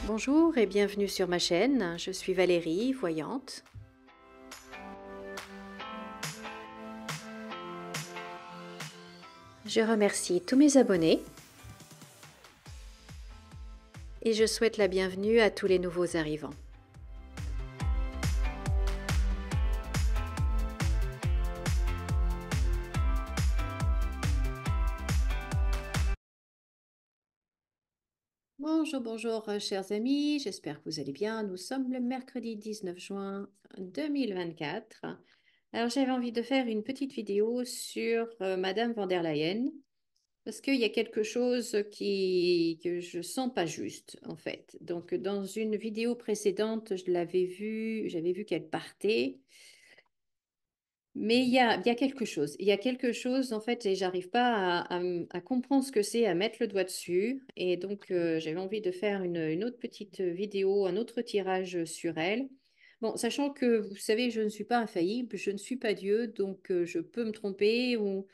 Bonjour et bienvenue sur ma chaîne, je suis Valérie, voyante. Je remercie tous mes abonnés et je souhaite la bienvenue à tous les nouveaux arrivants. Bonjour, bonjour chers amis, j'espère que vous allez bien. Nous sommes le mercredi 19 juin 2024. Alors j'avais envie de faire une petite vidéo sur Madame van der Leyen parce qu'il y a quelque chose que je sens pas juste en fait. Donc dans une vidéo précédente, j'avais vu qu'elle partait. Mais il y a quelque chose. Il y a quelque chose, en fait, et j'arrive pas à comprendre ce que c'est, à mettre le doigt dessus. Et donc, j'avais envie de faire une autre petite vidéo, un autre tirage sur elle. Bon, sachant que, vous savez, je ne suis pas infaillible, je ne suis pas Dieu, donc je peux me tromper ou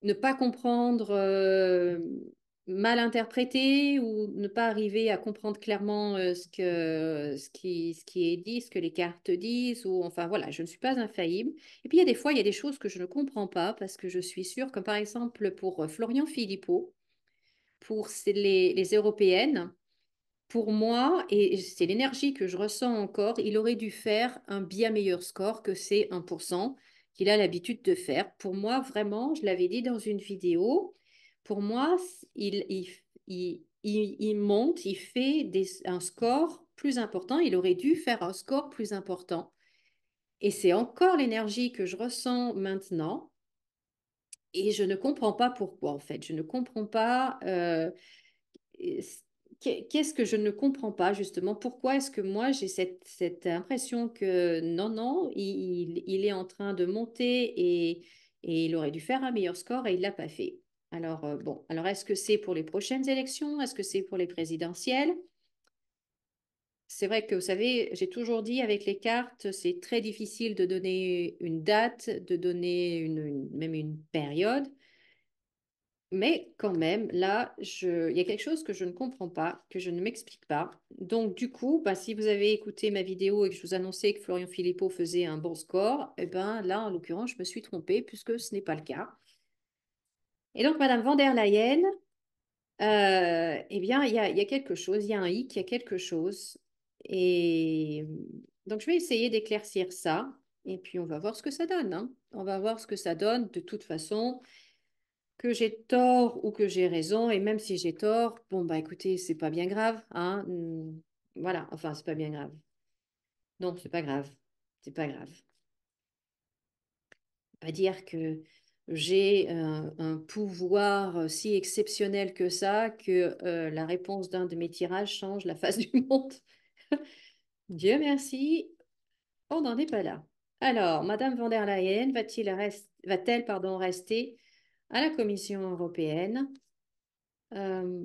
ne pas comprendre, mal interpréter ou ne pas arriver à comprendre clairement ce qui est dit, ce que les cartes disent, ou enfin voilà, je ne suis pas infaillible. Et puis il y a des fois, il y a des choses que je ne comprends pas parce que je suis sûre, comme par exemple pour Florian Philippot, pour les européennes. Pour moi, et c'est l'énergie que je ressens encore, il aurait dû faire un bien meilleur score que ces 1% qu'il a l'habitude de faire. Pour moi, vraiment, je l'avais dit dans une vidéo, pour moi, il monte, il fait un score plus important. Il aurait dû faire un score plus important. Et c'est encore l'énergie que je ressens maintenant. Et je ne comprends pas pourquoi, en fait. Je ne comprends pas. Qu'est-ce que je ne comprends pas justement? Pourquoi est-ce que moi j'ai cette impression que non, non, il est en train de monter et il aurait dû faire un meilleur score et il ne l'a pas fait. Alors, bon, alors est-ce que c'est pour les prochaines élections? Est-ce que c'est pour les présidentielles? C'est vrai que vous savez, j'ai toujours dit avec les cartes, c'est très difficile de donner une date, de donner même une période. Mais quand même, là, il y a quelque chose que je ne comprends pas, que je ne m'explique pas. Donc, du coup, bah, si vous avez écouté ma vidéo et que je vous annonçais que Florian Philippot faisait un bon score, eh ben, là, en l'occurrence, je me suis trompée puisque ce n'est pas le cas. Et donc, Madame van der Leyen, eh bien, il y a quelque chose, il y a un hic, il y a quelque chose. Et donc, je vais essayer d'éclaircir ça. Et puis, on va voir ce que ça donne, hein. On va voir ce que ça donne. De toute façon, que j'ai tort ou que j'ai raison, et même si j'ai tort, bon, bah écoutez, c'est pas bien grave, hein. Voilà, enfin, c'est pas bien grave. Non, c'est pas grave. C'est pas grave. Pas dire que j'ai un pouvoir si exceptionnel que ça, que la réponse d'un de mes tirages change la face du monde. Dieu merci, on n'en est pas là. Alors, Madame von der Leyen va-t-elle, pardon, rester à la Commission européenne? Euh,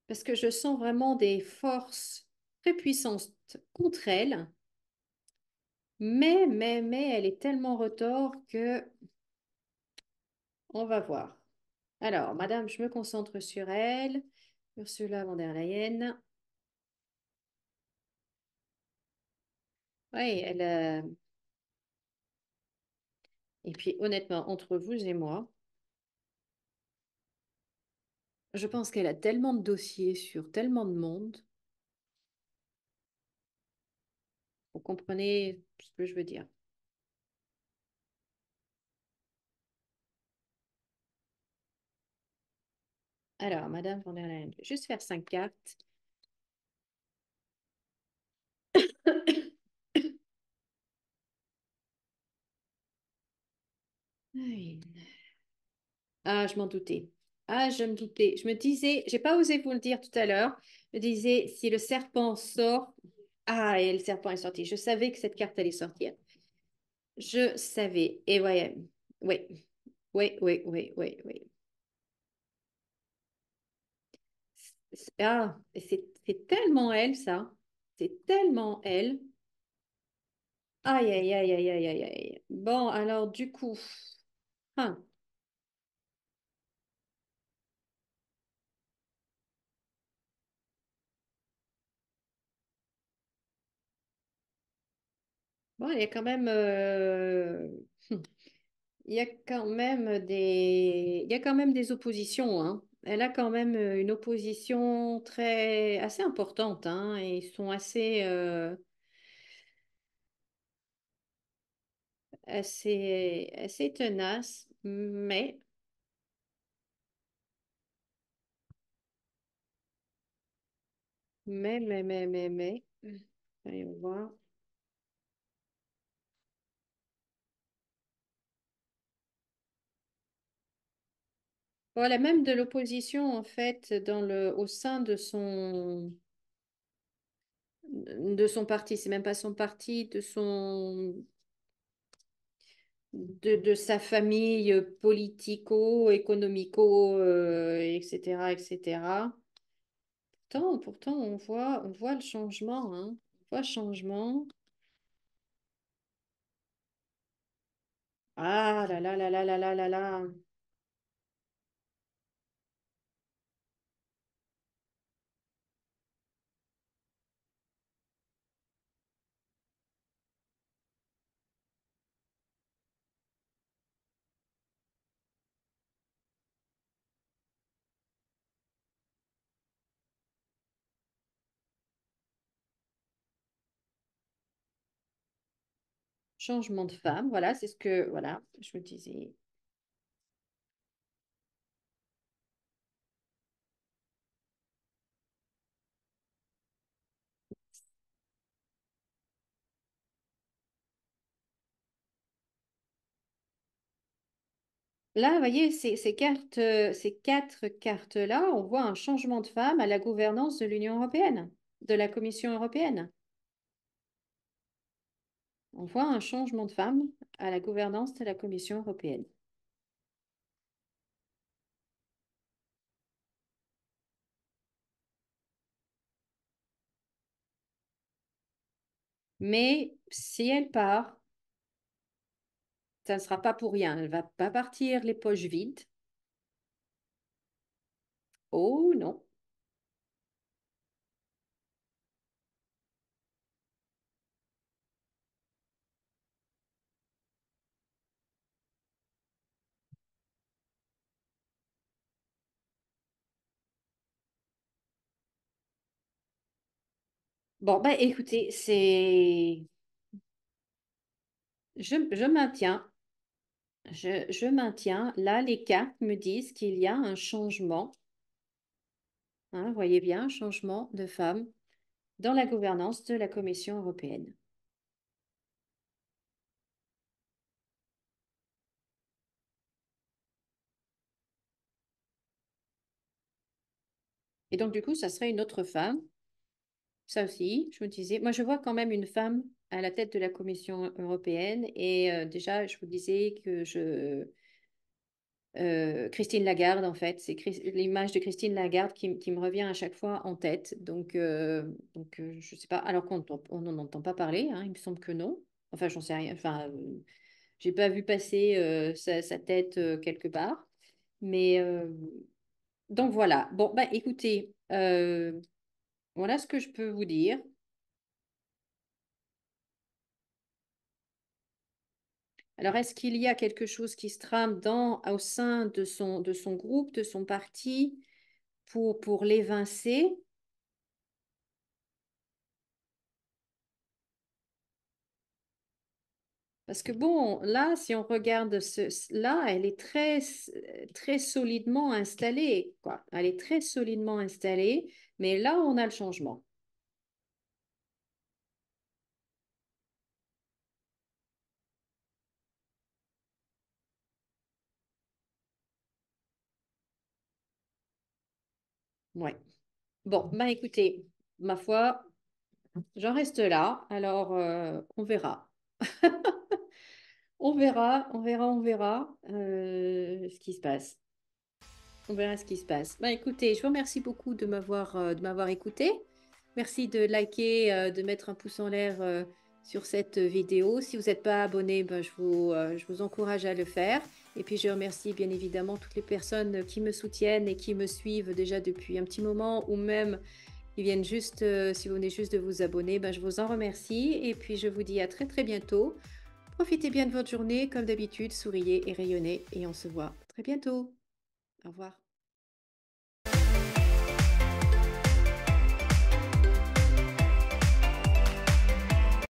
Parce que je sens vraiment des forces très puissantes contre elle, mais, elle est tellement retors que on va voir. Alors, madame, je me concentre sur elle, Ursula von der Leyen. Oui, et puis honnêtement, entre vous et moi, je pense qu'elle a tellement de dossiers sur tellement de monde. Vous comprenez ce que je veux dire. Alors, madame von der Leyen, je vais juste faire 5 cartes. Oui. Ah, je m'en doutais. Ah, je me doutais. Je me disais, j'ai pas osé vous le dire tout à l'heure. Je me disais, si le serpent sort. Ah, et le serpent est sorti. Je savais que cette carte allait sortir. Je savais. Et ouais, oui, oui, oui, oui, oui, oui. Ah, et c'est tellement elle, ça. C'est tellement elle. Aïe, aïe, aïe, aïe, aïe, aïe, aïe. Bon, alors, du coup. Hein. Bon, il y a quand même, il y a quand même il y a quand même des oppositions, hein. Elle a quand même une opposition assez importante, hein, et ils sont assez tenaces, mais, allez voir. Voilà, même de l'opposition, en fait, au sein de son parti. C'est même pas son parti, de sa famille politico-économico, etc., etc. Pourtant, on voit le changement, hein. On voit le changement. Ah là là là là là là là là. Changement de femme, voilà, c'est ce que, voilà, je me disais. Là, vous voyez, ces quatre cartes-là, on voit un changement de femme à la gouvernance de l'Union européenne, de la Commission européenne. On voit un changement de femme à la gouvernance de la Commission européenne. Mais si elle part, ça ne sera pas pour rien. Elle va pas partir les poches vides. Oh non. Bon, bah écoutez, je maintiens. Je maintiens. Là, les cartes me disent qu'il y a un changement. Hein, voyez bien, un changement de femme dans la gouvernance de la Commission européenne. Et donc, du coup, ça serait une autre femme. Ça aussi, je me disais, moi, je vois quand même une femme à la tête de la Commission européenne. Et déjà, je vous disais que Christine Lagarde, en fait, l'image de Christine Lagarde qui me revient à chaque fois en tête. Donc, je ne sais pas, alors on n'en entend pas parler, hein, il me semble que non. Enfin, j'en sais rien. Enfin, j'ai pas vu passer sa tête quelque part. Mais donc voilà. Bon, bah écoutez, voilà ce que je peux vous dire. Alors, est-ce qu'il y a quelque chose qui se trame au sein de son groupe, de son parti, pour l'évincer? Parce que bon, là, si on regarde là, elle est très solidement installée, quoi. Elle est très solidement installée, mais là, on a le changement. Ouais. Bon, bah écoutez, ma foi, j'en reste là. Alors, on verra. On verra ce qui se passe. On verra ce qui se passe. Bah, écoutez, je vous remercie beaucoup de m'avoir écouté. Merci de liker, de mettre un pouce en l'air sur cette vidéo. Si vous n'êtes pas abonné, ben, je vous encourage à le faire. Et puis, je remercie bien évidemment toutes les personnes qui me soutiennent et qui me suivent déjà depuis un petit moment ou même Ils viennent juste, si vous venez juste de vous abonner, ben, je vous en remercie. Et puis, je vous dis à très très bientôt. Profitez bien de votre journée, comme d'habitude, souriez et rayonnez. Et on se voit très bientôt. Au revoir.